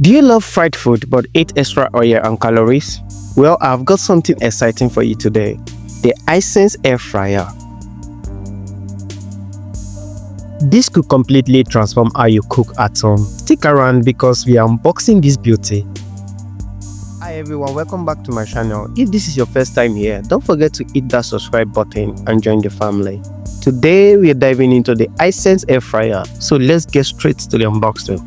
Do you love fried food but eat extra oil and calories? Well, I've got something exciting for you today. The Hisense air fryer. This could completely transform how you cook at home. Stick around because we are unboxing this beauty. Hi everyone, welcome back to my channel. If this is your first time here, don't forget to hit that subscribe button and join the family. Today we are diving into the Hisense air fryer, so let's get straight to the unboxing.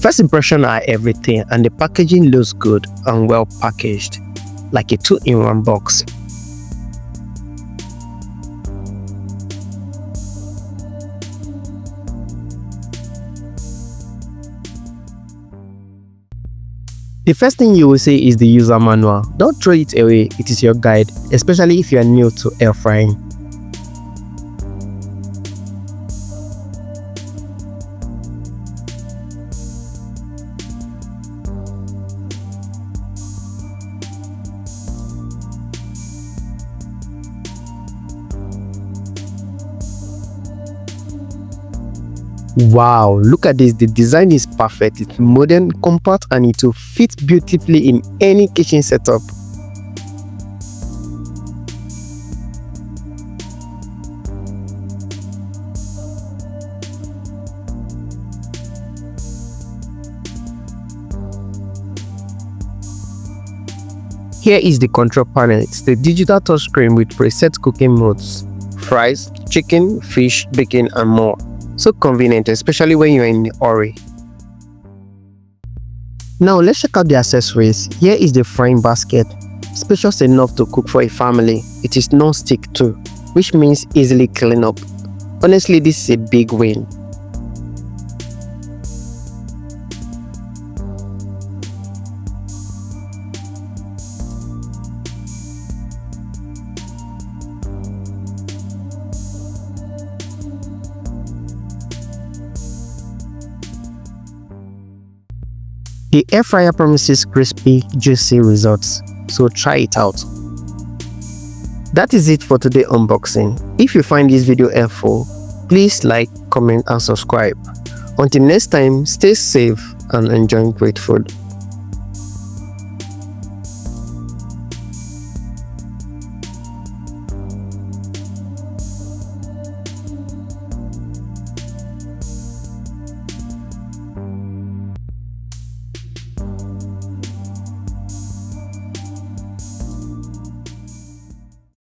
First impression are everything, and the packaging looks good and well packaged, like a 2-in-1 box. The first thing you will see is the user manual. Don't throw it away, it is your guide, especially if you are new to air frying. Wow, look at this. The design is perfect. It's modern, compact, and it will fit beautifully in any kitchen setup. Here is the control panel. It's the digital touchscreen with preset cooking modes: fries, chicken, fish, bacon, and more. So convenient, especially when you're in a hurry. Now let's check out the accessories. Here is the frying basket, spacious enough to cook for a family. It is non-stick too, which means easily clean up. Honestly, this is a big win. The air fryer promises crispy, juicy results, so try it out. That is it for today's unboxing. If you find this video helpful, please like, comment and subscribe. Until next time, stay safe and enjoy great food.